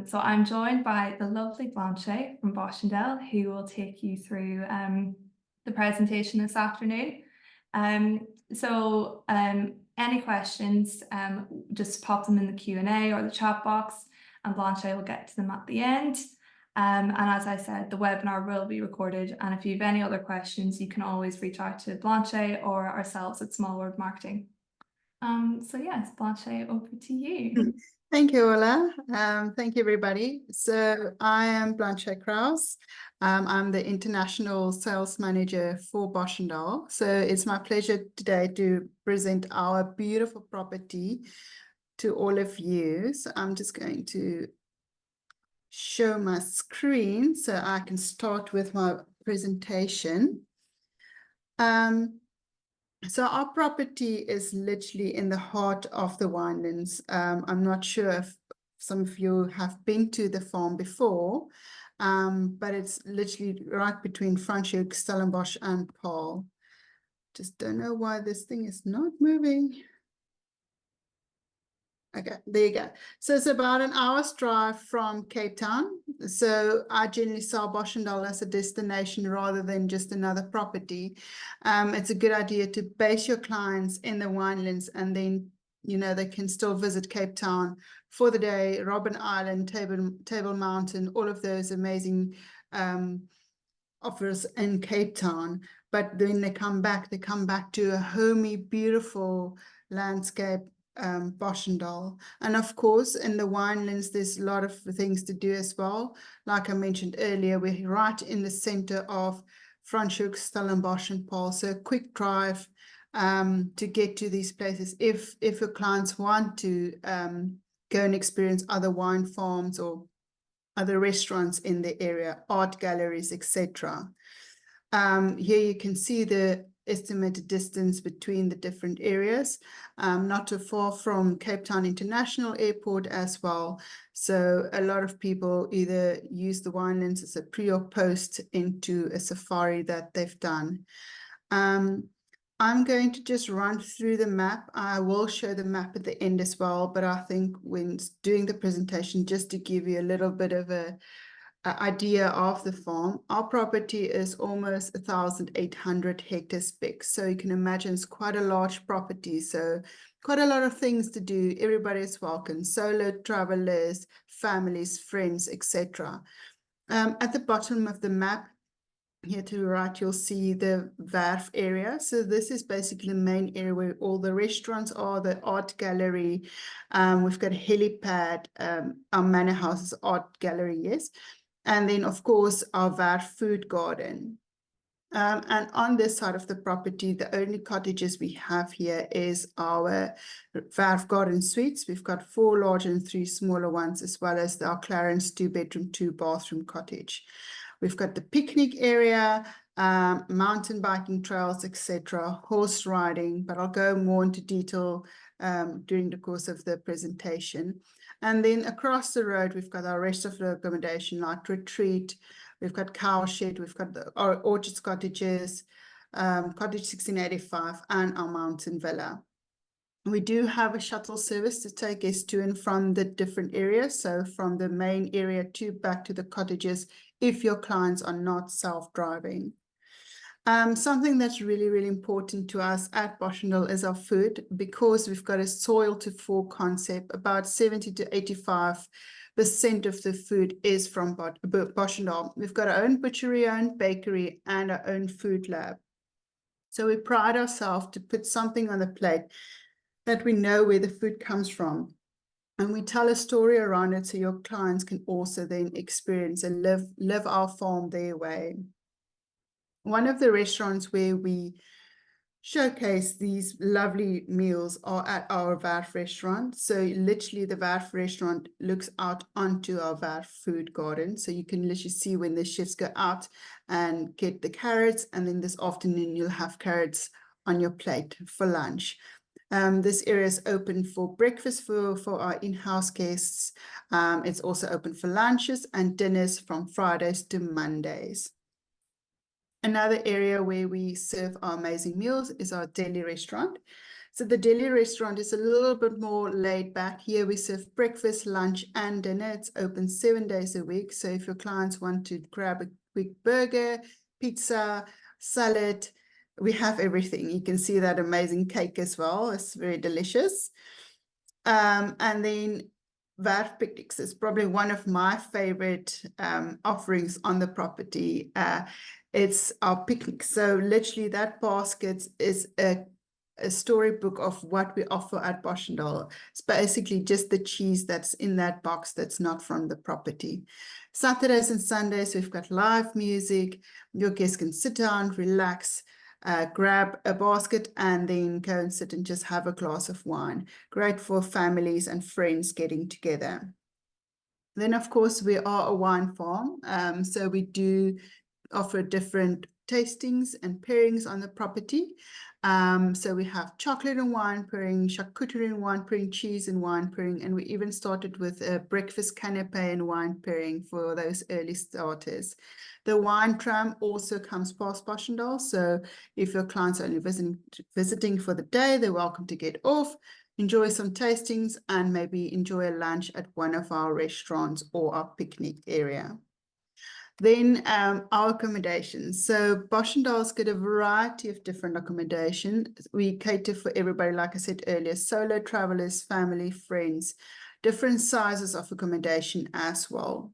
So I'm joined by the lovely Blanche from Boschendal, who will take you through the presentation this afternoon. Any questions, just pop them in the Q&A or the chat box, and Blanche will get to them at the end. And as I said, the webinar will be recorded, and if you have any other questions, you can always reach out to Blanche or ourselves at Small World Marketing. So yes, Blanche, over to you. Thank you, Ola. Thank you, everybody. So I am Blanche Kraus. I'm the International Sales Manager for Boschendal. So it's my pleasure today to present our beautiful property to all of you. So I'm just going to show my screen so I can start with my presentation. So our property is literally in the heart of the winelands. I'm not sure if some of you have been to the farm before, but it's literally right between Franschhoek, Stellenbosch, and Paarl. Just don't know why this thing is not moving. Okay, there you go. So it's about an hour's drive from Cape Town. So I generally sell Boschendal as a destination rather than just another property. It's a good idea to base your clients in the winelands, and then, you know, they can still visit Cape Town for the day, Robben Island, Table Mountain, all of those amazing offers in Cape Town. But when they come back to a homey, beautiful landscape, Boschendal. And of course, in the winelands, there's a lot of things to do as well. Like I mentioned earlier, we're right in the center of Franschhoek, Stellenbosch, and Paarl. So a quick drive to get to these places if your clients want to go and experience other wine farms or other restaurants in the area, art galleries, etc. Here you can see the estimated distance between the different areas, not too far from Cape Town International Airport as well. So a lot of people either use the winelands as a pre or post into a safari that they've done. I'm going to just run through the map. I will show the map at the end as well, but I think when doing the presentation, just to give you a little bit of a idea of the farm, our property is almost 1,800 hectares big. So you can imagine it's quite a large property. So quite a lot of things to do. Everybody is welcome. Solo travelers, families, friends, etc. At the bottom of the map, here to the right, you'll see the Werf area. So this is basically the main area where all the restaurants are, the art gallery. We've got a helipad, our manor house's art gallery, yes. And then, of course, our Werf food garden. And on this side of the property, the only cottages we have here is our Werf garden suites. We've got 4 large and 3 smaller ones, as well as our Clarence 2-bedroom, 2-bathroom cottage. We've got the picnic area, mountain biking trails, etc., horse riding, but I'll go more into detail during the course of the presentation. And then across the road, we've got our rest of the accommodation, like retreat. We've got cowshed, we've got our orchards cottages, cottage 1685, and our mountain villa. We do have a shuttle service to take us to and from the different areas. So from the main area to back to the cottages, if your clients are not self-driving. Something that's really, really important to us at Boschendal is our food, because we've got a soil to fork concept. About 70 to 85% of the food is from Boschendal. We've got our own butchery, our own bakery, and our own food lab. So we pride ourselves to put something on the plate that we know where the food comes from. And we tell a story around it so your clients can also then experience and live our farm their way. One of the restaurants where we showcase these lovely meals are at our Werf restaurant. So literally the Werf restaurant looks out onto our Werf food garden. So you can literally see when the chefs go out and get the carrots, and then this afternoon you'll have carrots on your plate for lunch. This area is open for breakfast for our in-house guests. It's also open for lunches and dinners from Fridays to Mondays. Another area where we serve our amazing meals is our deli restaurant. So the Delhi restaurant is a little bit more laid back. Here we serve breakfast, lunch, and dinner. It's open 7 days a week. So if your clients want to grab a quick burger, pizza, salad, we have everything. You can see that amazing cake as well. It's very delicious. And then Werf picnics is probably one of my favorite offerings on the property. It's our picnic. So literally that basket is a storybook of what we offer at Boschendal. It's basically just the cheese that's in that box that's not from the property. Saturdays and Sundays, we've got live music. Your guests can sit down, relax, grab a basket, and then go and sit and just have a glass of wine. Great for families and friends getting together. Then, of course, we are a wine farm. So we do offer different tastings and pairings on the property. So we have chocolate and wine pairing, charcuterie and wine pairing, cheese and wine pairing, and we even started with a breakfast canapé and wine pairing for those early starters. The wine tram also comes past Boschendal, so if your clients are only visiting for the day, they're welcome to get off, enjoy some tastings, and maybe enjoy a lunch at one of our restaurants or our picnic area. Then our accommodations. So Boschendal's got a variety of different accommodation. We cater for everybody, like I said earlier, solo travelers, family, friends, different sizes of accommodation as well.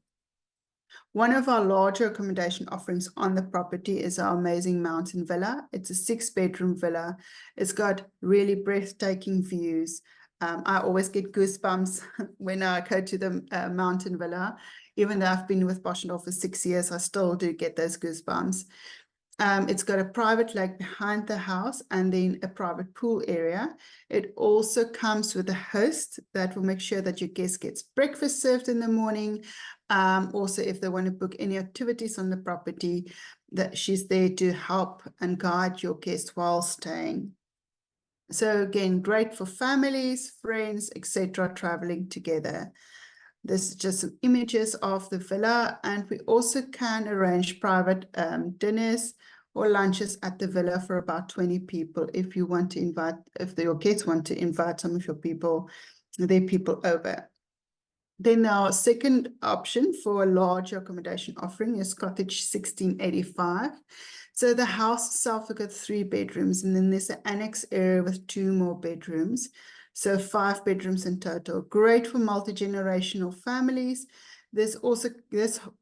One of our larger accommodation offerings on the property is our amazing mountain villa. It's a 6-bedroom villa. It's got really breathtaking views. I always get goosebumps when I go to the mountain villa. Even though I've been with Boschendal for 6 years, I still do get those goosebumps. It's got a private lake behind the house and then a private pool area. It also comes with a host that will make sure that your guest gets breakfast served in the morning. Also, if they want to book any activities on the property, that she's there to help and guide your guest while staying. So again, great for families, friends, etc., traveling together. This is just some images of the villa, and we also can arrange private dinners or lunches at the villa for about 20 people if you want to invite, if your guests want to invite some of their people over. Then our second option for a larger accommodation offering is cottage 1685. So the house itself has got 3 bedrooms, and then there's an annex area with 2 more bedrooms. So 5 bedrooms in total. Great for multi-generational families. This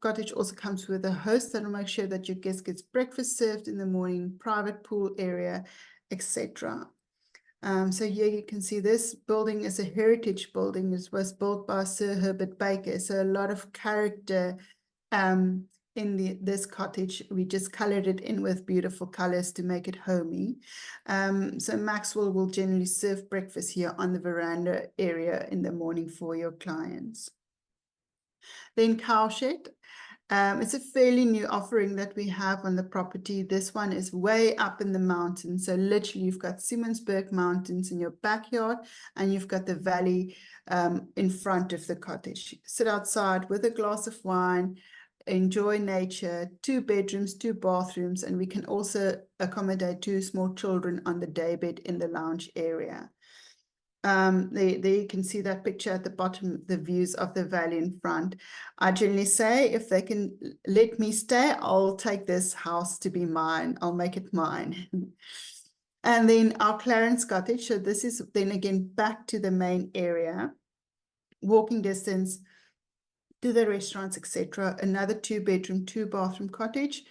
cottage also comes with a host that will make sure that your guest gets breakfast served in the morning, private pool area, etc. So here you can see this building is a heritage building. It was built by Sir Herbert Baker. So a lot of character in this cottage. We just colored it in with beautiful colors to make it homey. So Maxwell will generally serve breakfast here on the veranda area in the morning for your clients. Then Cowshed. It's a fairly new offering that we have on the property. This one is way up in the mountains. So literally you've got Siemensberg Mountains in your backyard and you've got the valley in front of the cottage. Sit outside with a glass of wine, enjoy nature, 2 bedrooms, 2 bathrooms, and we can also accommodate 2 small children on the daybed in the lounge area. There you can see that picture at the bottom, the views of the valley in front. I generally say, if they can let me stay, I'll take this house to be mine. I'll make it mine. And then our Clarence Cottage. So this is then again back to the main area, walking distance to the restaurants, etc. Another 2-bedroom, 2-bathroom cottage.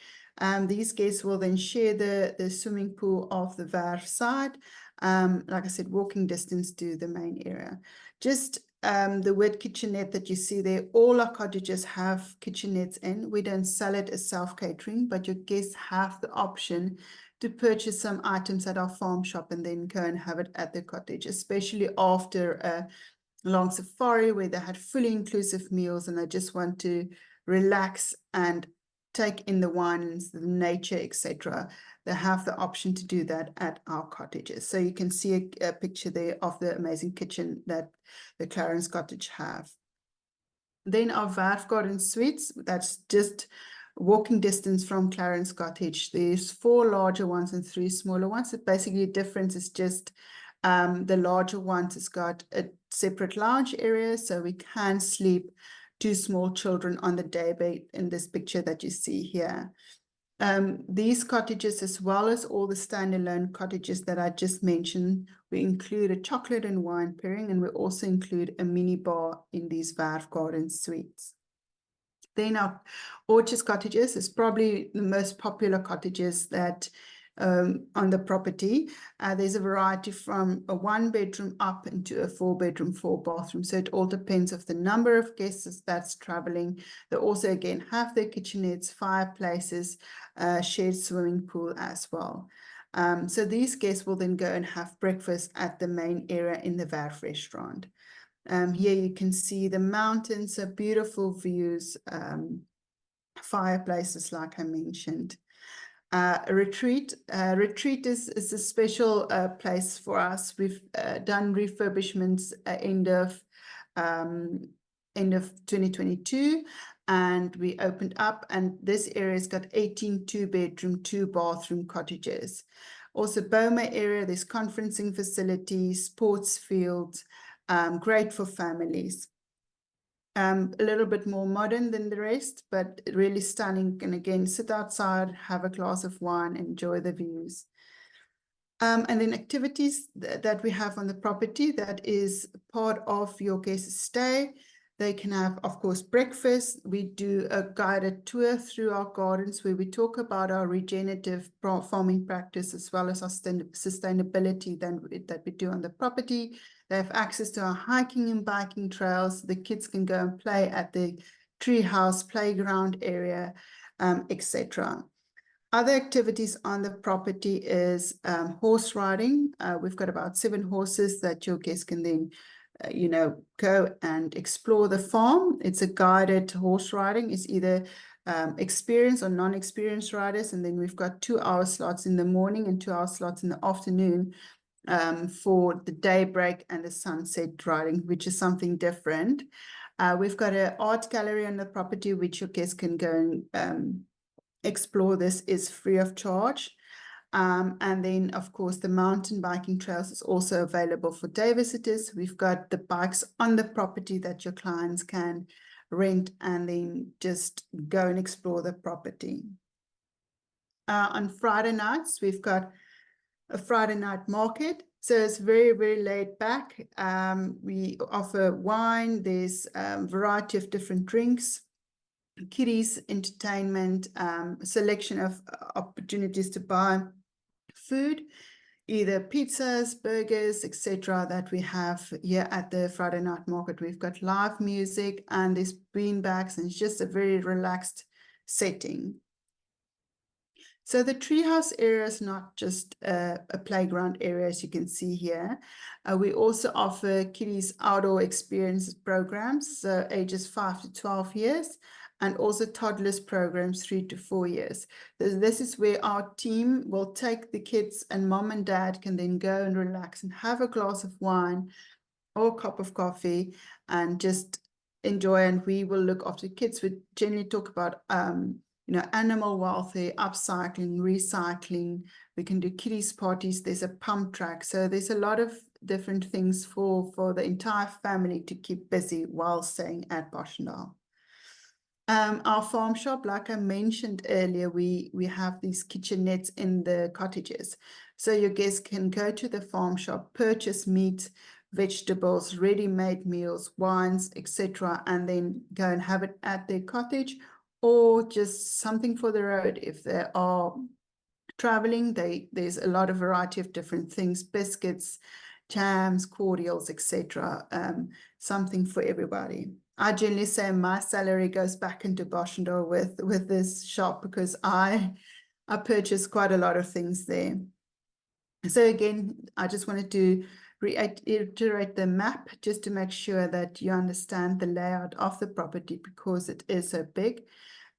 These guests will then share the swimming pool of the Werf side. Like I said, walking distance to the main area. Just the word kitchenette that you see there, all our cottages have kitchenettes in. We don't sell it as self-catering, but your guests have the option to purchase some items at our farm shop and then go and have it at the cottage, especially after a long safari where they had fully inclusive meals and they just want to relax and take in the wines, the nature, etc. They have the option to do that at our cottages. So you can see a picture there of the amazing kitchen that the Clarence Cottage have. Then our Werf Garden Suites, that's just walking distance from Clarence Cottage. There's 4 larger ones and 3 smaller ones. So basically the difference is just The larger ones has got a separate lounge area, so we can sleep 2 small children on the day bed in this picture that you see here. These cottages, as well as all the standalone cottages that I just mentioned, we include a chocolate and wine pairing, and we also include a mini bar in these Werf Garden suites. Then our Orchards cottages is probably the most popular cottages that on the property. There's a variety from a 1-bedroom up into a 4-bedroom, 4-bathroom. So it all depends of the number of guests that's traveling. They also, again, have their kitchenettes, fireplaces, shared swimming pool as well. So these guests will then go and have breakfast at the main area in the Werf restaurant. Here you can see the mountains, so beautiful views, fireplaces like I mentioned. Retreat is a special place for us. We've done refurbishments end of 2022, and we opened up, and this area's got 18 2-bedroom, 2-bathroom cottages. Also Boma area, there's conferencing facilities, sports fields, great for families. A little bit more modern than the rest, but really stunning. And again, sit outside, have a glass of wine, enjoy the views. And then activities that we have on the property that is part of your guest's stay. They can have, of course, breakfast. We do a guided tour through our gardens where we talk about our regenerative farming practice as well as our sustainability that we do on the property. They have access to our hiking and biking trails. The kids can go and play at the treehouse playground area, etc. Other activities on the property is horse riding. We've got about 7 horses that your guests can then go and explore the farm. It's a guided horse riding. It's either experienced or non-experienced riders. And then we've got 2-hour slots in the morning and 2-hour slots in the afternoon for the daybreak and the sunset riding, which is something different. We've got an art gallery on the property, which your guests can go and explore. This is free of charge. And then, of course, the mountain biking trails is also available for day visitors. We've got the bikes on the property that your clients can rent and then just go and explore the property. On Friday nights, we've got a Friday night market. So it's very, very laid back. We offer wine. There's a variety of different drinks, kiddies, entertainment, a selection of opportunities to buy food, either pizzas, burgers, etc. that we have here at the Friday night market. We've got live music and there's bean bags, and it's just a very relaxed setting. So the treehouse area is not just a playground area, as you can see here. We also offer kiddies outdoor experience programs, so ages 5 to 12 years, and also toddlers programs 3 to 4 years. This is where our team will take the kids, and mom and dad can then go and relax and have a glass of wine or a cup of coffee and just enjoy. And we will look after kids. We generally talk about animal welfare, upcycling, recycling. We can do kiddies parties. There's a pump track. So there's a lot of different things for the entire family to keep busy while staying at Boschendal. Our farm shop, like I mentioned earlier, we have these kitchenettes in the cottages. So your guests can go to the farm shop, purchase meat, vegetables, ready-made meals, wines, etc., and then go and have it at their cottage, or just something for the road. If they are traveling, there's a lot of variety of different things, biscuits, jams, cordials, etc. Something for everybody. I generally say my salary goes back into Boschendal with this shop because I purchase quite a lot of things there. So again, I just wanted to reiterate the map just to make sure that you understand the layout of the property because it is so big.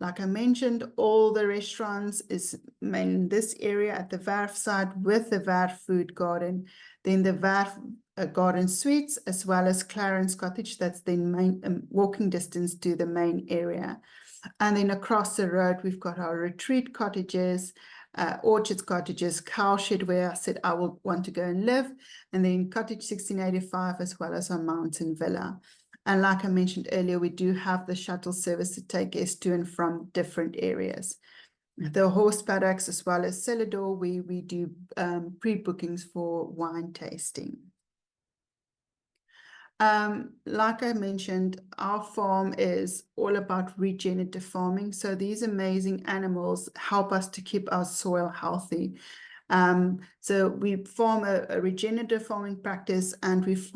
Like I mentioned, all the restaurants is in this area at the Werf side with the Werf food garden, then the Werf garden suites, as well as Clarence Cottage, that's then walking distance to the main area. And then across the road, we've got our retreat cottages, orchards, cottages, cowshed where I said I will want to go and live, and then cottage 1685 as well as our mountain villa. And like I mentioned earlier, we do have the shuttle service to take guests to and from different areas. The horse paddocks as well as Celador, we do pre-bookings for wine tasting. Like I mentioned, our farm is all about regenerative farming. So these amazing animals help us to keep our soil healthy. So we form a regenerative farming practice, and we've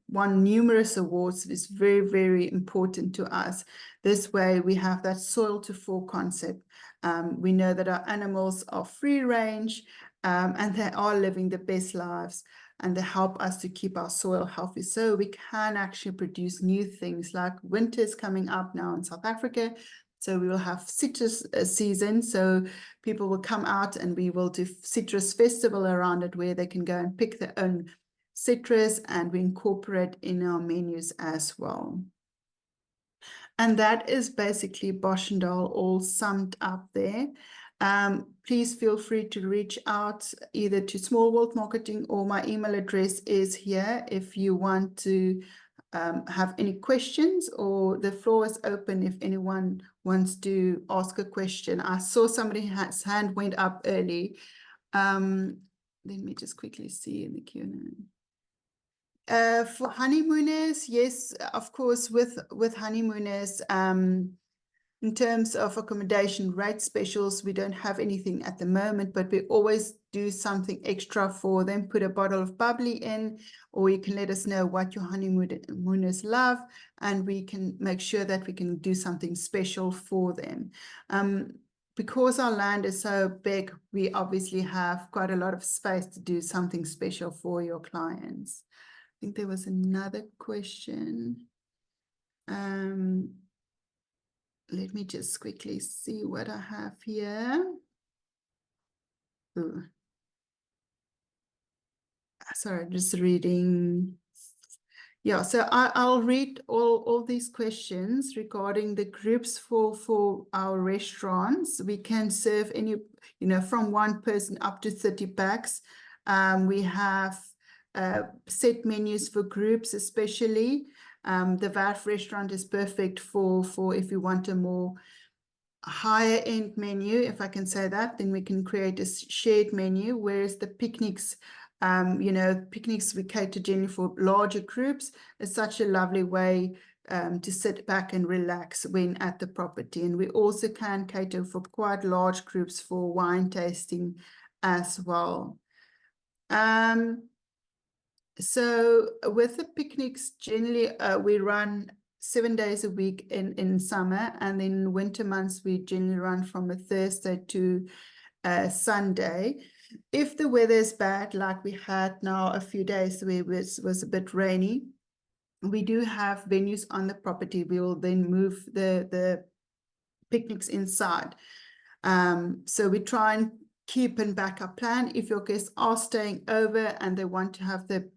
won numerous awards. It's very, very important to us. This way we have that soil to fork concept. We know that our animals are free range, and they are living the best lives, and they help us to keep our soil healthy. So we can actually produce new things, like winter's coming up now in South Africa. So we will have citrus season. So people will come out and we will do citrus festival around it, where they can go and pick their own citrus, and we incorporate in our menus as well. And that is basically Boschendal all summed up there. Please feel free to reach out either to Small World Marketing, or my email address is here if you want to have any questions, or the floor is open if anyone wants to ask a question. I saw somebody's hand went up early. Let me just quickly see in the Q&A. For honeymooners, yes, of course, with honeymooners, in terms of accommodation rate specials, we don't have anything at the moment, but we always do something extra for them. Put a bottle of bubbly in, or you can let us know what your honeymooners love, and we can make sure that we can do something special for them. Because our land is so big, we obviously have quite a lot of space to do something special for your clients. I think there was another question. Let me just quickly see what I have here. Ooh. Sorry, just reading. Yeah, so I'll read all these questions regarding the groups for our restaurants. We can serve any, from one person up to 30 packs. We have set menus for groups, especially. The VAF restaurant is perfect for if you want a more higher end menu, if I can say that, then we can create a shared menu, whereas the picnics, picnics we cater generally for larger groups. It's such a lovely way to sit back and relax when at the property. And we also can cater for quite large groups for wine tasting as well. So with the picnics, generally we run 7 days a week in summer, and then winter months we generally run from a Thursday to a Sunday. If the weather is bad, like we had now a few days where it was a bit rainy, we do have venues on the property. We will then move the picnics inside. So we try and keep in backup plan. If your guests are staying over and they want to have the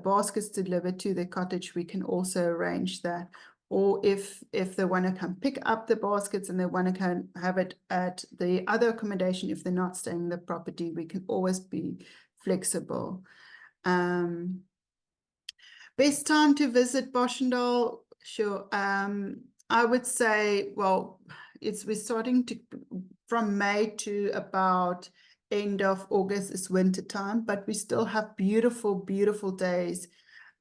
baskets delivered to the cottage, we can also arrange that. Or if they want to come pick up the baskets and they want to come have it at the other accommodation, if they're not staying in the property, we can always be flexible. Best time to visit Boschendal? Sure. I would say, well, we're starting to from May to about end of August is winter time, but we still have beautiful, beautiful days.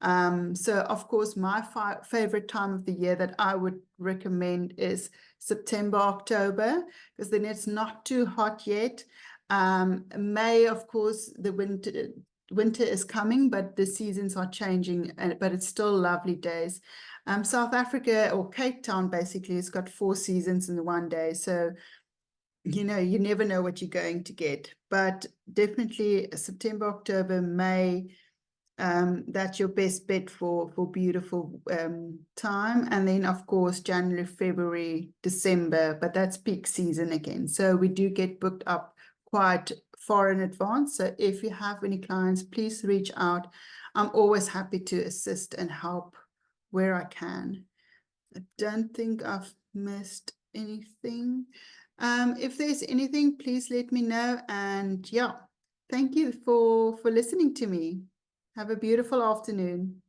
So of course, my favorite time of the year that I would recommend is September, October, because then it's not too hot yet. May, of course, the winter is coming, but the seasons are changing, but it's still lovely days. South Africa, or Cape Town, basically, has got 4 seasons in one day. So you never know what you're going to get, but definitely September, October, May, that's your best bet for beautiful time. And then of course January, February, December, but that's peak season again, so we do get booked up quite far in advance. So if you have any clients, please reach out. I'm always happy to assist and help where I can. I don't think I've missed anything. If there's anything, please let me know. And yeah, thank you for listening to me. Have a beautiful afternoon.